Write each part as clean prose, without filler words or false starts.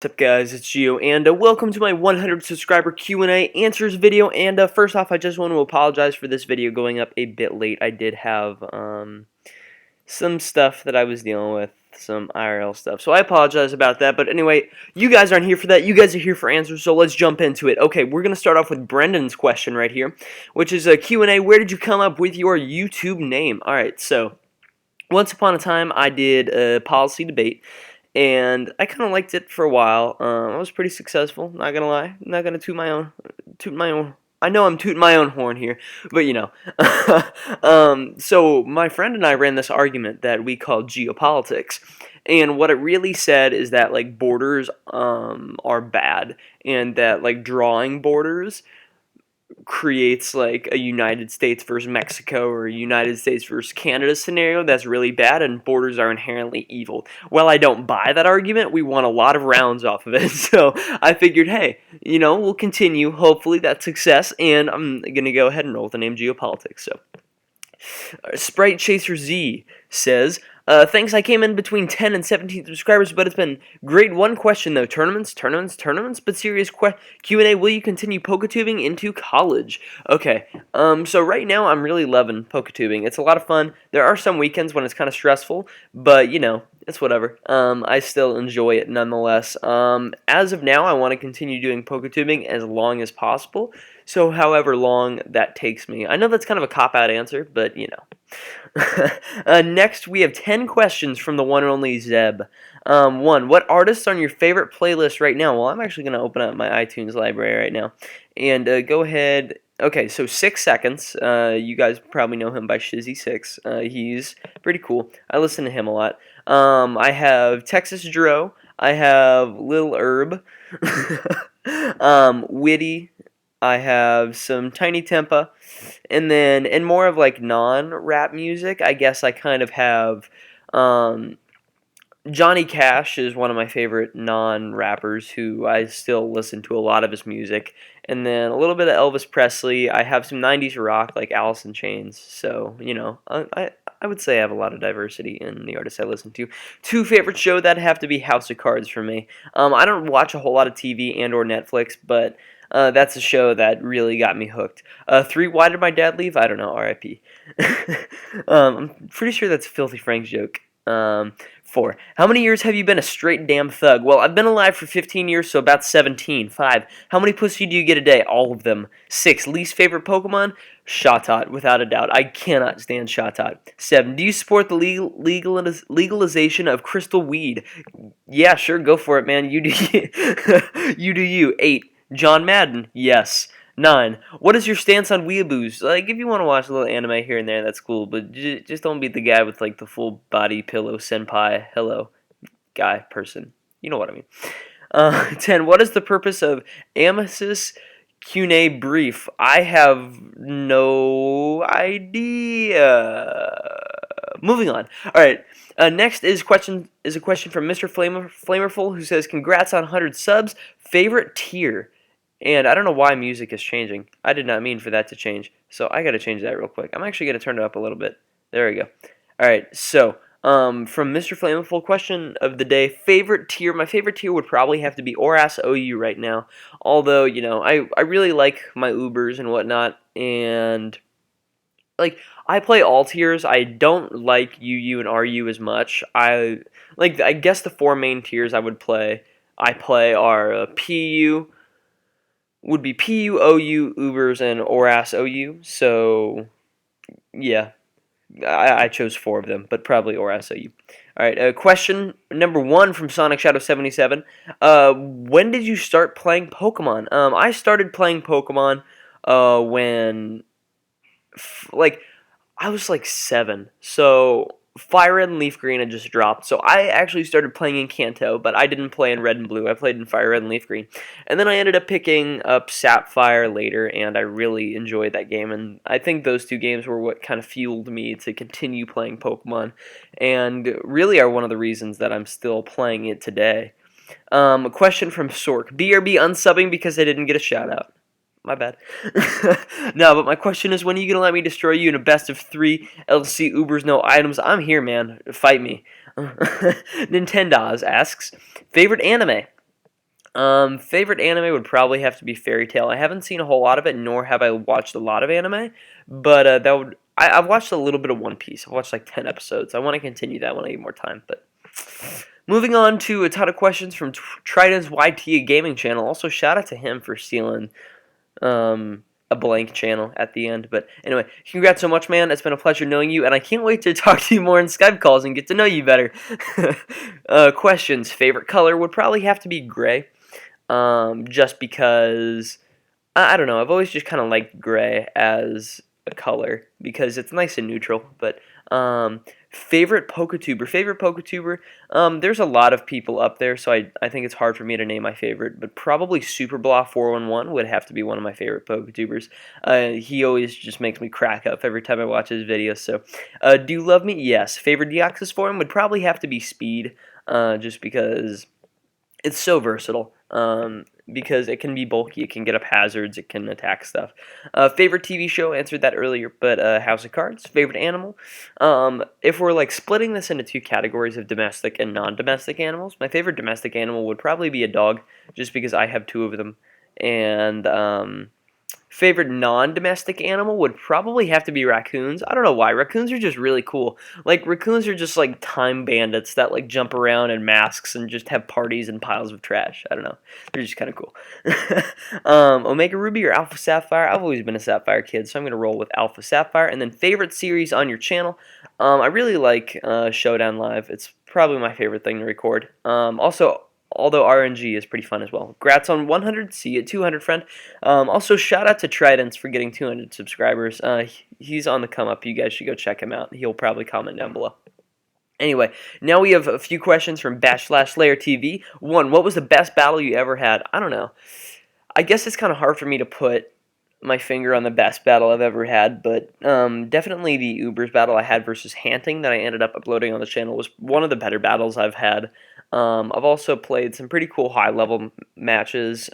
What's up guys, it's Geo, and welcome to my 100 subscriber Q&A answers video, and first off, I just want to apologize for this video going up a bit late. I did have some stuff that I was dealing with, some IRL stuff, so I apologize about that, but anyway, you guys aren't here for that, you guys are here for answers, so let's jump into it. Okay, we're going to start off with Brendan's question right here, which is a Q&A, where did you come up with your YouTube name? Alright, so, once upon a time, I did a policy debate, and I kind of liked it for a while. I was pretty successful, not gonna lie. I'm not gonna toot my own. I know I'm tooting my own horn here, but you know. So my friend and I ran this argument that we called Geopolitics, and what it really said is that like borders are bad, and that like drawing borders creates like a United States versus Mexico or a United States versus Canada scenario that's really bad, and borders are inherently evil. Well, I don't buy that argument. We won a lot of rounds off of it, so I figured, hey, you know, we'll continue, hopefully that success, and I'm gonna go ahead and roll with the name Geopolitics. So Sprite Chaser Z says, thanks, I came in between 10 and 17 subscribers, but it's been great. One question, though. Tournaments, but serious Q&A, will you continue PokeTubing into college? Okay, so right now I'm really loving PokeTubing. It's a lot of fun. There are some weekends when it's kind of stressful, but, you know, it's whatever. I still enjoy it nonetheless. As of now, I want to continue doing PokeTubing as long as possible, so however long that takes me. I know that's kind of a cop-out answer, but, you know. Next, we have 10 questions from the one and only Zeb. 1. What artists are on your favorite playlist right now? Well, I'm actually going to open up my iTunes library right now. And go ahead. Okay, so 6 Seconds. You guys probably know him by Shizzy6. He's pretty cool. I listen to him a lot. I have Texas Dro. I have Lil Herb. Witty. I have some Tiny Tempa, and then in more of like non-rap music, I guess I kind of have Johnny Cash is one of my favorite non-rappers who I still listen to a lot of his music, and then a little bit of Elvis Presley. I have some 90s rock like Alice in Chains, so you know, I would say I have a lot of diversity in the artists I listen to. 2 favorite show that have to be House of Cards for me. I don't watch a whole lot of TV and or Netflix, but that's a show that really got me hooked. 3, why did my dad leave? I don't know, R.I.P. I'm pretty sure that's a Filthy Frank's joke. 4, how many years have you been a straight damn thug? Well, I've been alive for 15 years, so about 17. 5, how many pussy do you get a day? All of them. 6, least favorite Pokemon? Shotot, without a doubt. I cannot stand Shotot. 7, do you support the legalization of crystal weed? Yeah, sure, go for it, man. You do you. Do you. 8, John Madden? Yes. 9, what is your stance on weeaboos? Like, if you want to watch a little anime here and there, that's cool, but just don't be the guy with, like, the full body pillow senpai, hello, guy, person. You know what I mean. 10, what is the purpose of Amicus Cune Brief? I have no idea. Moving on. Alright, next is a question from Mr. Flamerful, who says, congrats on 100 subs. Favorite tier? And I don't know why music is changing. I did not mean for that to change. So I got to change that real quick. I'm actually going to turn it up a little bit. There we go. Alright, so from Mr. Flammable, question of the day, favorite tier. My favorite tier would probably have to be ORAS OU right now. Although, you know, I really like my Ubers and whatnot. And, like, I play all tiers. I don't like UU and RU as much. I guess the 4 main tiers I play are PU, would be PU, OU, Ubers, and ORAS OU. So, yeah, I chose 4 of them, but probably ORAS OU. Alright, question number 1 from Sonic Shadow 77. When did you start playing Pokemon? I started playing Pokemon when, like, I was like 7. So Fire Red and Leaf Green had just dropped, so I actually started playing in Kanto, but I didn't play in Red and Blue. I played in Fire Red and Leaf Green. And then I ended up picking up Sapphire later, and I really enjoyed that game, and I think those 2 games were what kind of fueled me to continue playing Pokemon, and really are one of the reasons that I'm still playing it today. A question from Sork. BRB unsubbing because I didn't get a shout-out. My bad. No, but my question is, when are you going to let me destroy you in a best of 3 LC Ubers, no items? I'm here, man. Fight me. Nintendoz asks, favorite anime? Favorite anime would probably have to be Fairy Tail. I haven't seen a whole lot of it, nor have I watched a lot of anime, but I've watched a little bit of One Piece. I've watched like 10 episodes. I want to continue that when I get more time, but moving on to a ton of questions from Trident's YT Gaming channel. Also, shout out to him for stealing a blank channel at the end. But anyway, congrats so much, man. It's been a pleasure knowing you, and I can't wait to talk to you more in Skype calls and get to know you better. Questions. Favorite color would probably have to be gray, just because, I don't know, I've always just kind of liked gray as a color because it's nice and neutral. But favorite PokeTuber, there's a lot of people up there, so I think it's hard for me to name my favorite, but probably Superblaw411 would have to be one of my favorite PokeTubers. He always just makes me crack up every time I watch his videos. So do you love me? Yes. Favorite Deoxys form would probably have to be Speed, just because it's so versatile. Because it can be bulky, it can get up hazards, it can attack stuff. Favorite TV show, answered that earlier, but House of Cards. Favorite animal, if we're like splitting this into two categories of domestic and non-domestic animals, my favorite domestic animal would probably be a dog, just because I have two of them. And favorite non-domestic animal would probably have to be raccoons. I don't know why. Raccoons are just really cool. Like, raccoons are just like time bandits that like jump around in masks and just have parties and piles of trash. I don't know. They're just kind of cool. Omega Ruby or Alpha Sapphire? I've always been a Sapphire kid, so I'm going to roll with Alpha Sapphire. And then favorite series on your channel? I really like Showdown Live. It's probably my favorite thing to record. Also, although RNG is pretty fun as well. Congrats on 100. See you at 200, friend. Also, shout out to Tridents for getting 200 subscribers. He's on the come up. You guys should go check him out. He'll probably comment down below. Anyway, now we have a few questions from Bash/Layer TV. One, what was the best battle you ever had? I don't know. I guess it's kind of hard for me to put my finger on the best battle I've ever had, but definitely the Ubers battle I had versus Hanting that I ended up uploading on the channel was one of the better battles I've had. I've also played some pretty cool high-level matches.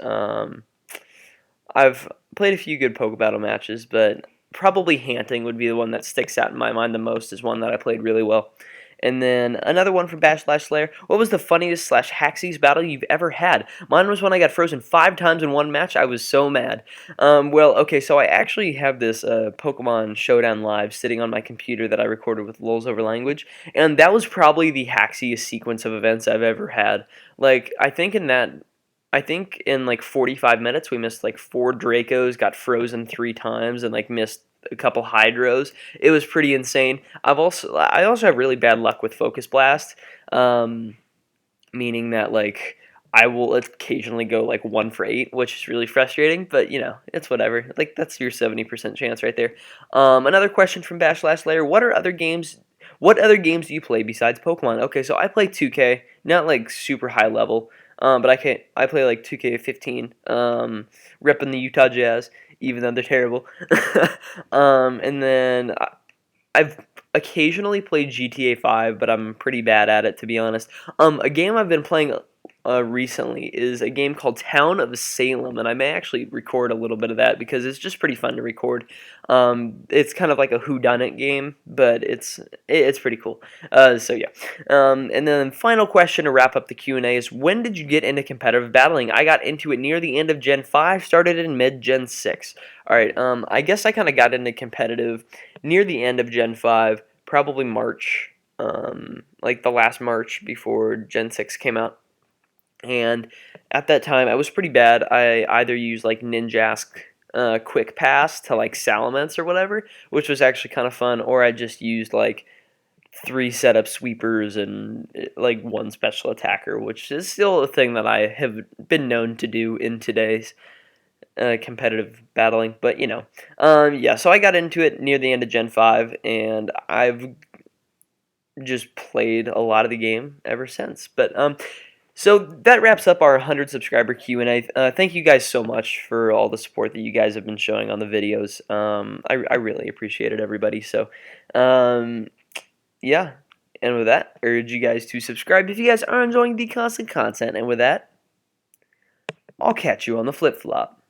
I've played a few good Poke Battle matches, but probably Hanting would be the one that sticks out in my mind the most as one that I played really well. And then another one from Bash/Slayer. What was the funniest/hacksiest battle you've ever had? Mine was when I got frozen 5 times in one match. I was so mad. Well, okay, so I actually have this Pokemon Showdown Live sitting on my computer that I recorded with Lulz Over Language, and that was probably the hacksiest sequence of events I've ever had. Like, I think in like 45 minutes we missed like 4 Dracos, got frozen 3 times, and like missed a couple Hydros. It was pretty insane. I also have really bad luck with Focus Blast, meaning that like I will occasionally go like 1 for 8, which is really frustrating, but you know, it's whatever. Like, that's your 70% chance right there. Another question from Bash/Layer. What other games do you play besides Pokemon? Okay, so I play 2K, not like super high level, but I play like 2K15, repping the Utah Jazz, even though they're terrible. And then I've occasionally played GTA 5, but I'm pretty bad at it, to be honest. A game I've been playing recently is a game called Town of Salem, and I may actually record a little bit of that because it's just pretty fun to record. It's kind of like a whodunit game, but it's pretty cool. So yeah. And then final question to wrap up the Q&A is, when did you get into competitive battling? I got into it near the end of Gen 5, started in mid-Gen 6. Alright, I guess I kind of got into competitive near the end of Gen 5, probably March, like the last March before Gen 6 came out. And at that time, I was pretty bad. I either used like Ninjask Quick Pass to like Salamence or whatever, which was actually kind of fun, or I just used like 3 setup sweepers and like 1 special attacker, which is still a thing that I have been known to do in today's competitive battling. But you know, yeah, so I got into it near the end of Gen 5, and I've just played a lot of the game ever since. But so that wraps up our 100 subscriber Q&A. Thank you guys so much for all the support that you guys have been showing on the videos. I really appreciate it, everybody. So, yeah. And with that, I urge you guys to subscribe if you guys are enjoying the constant content. And with that, I'll catch you on the flip-flop.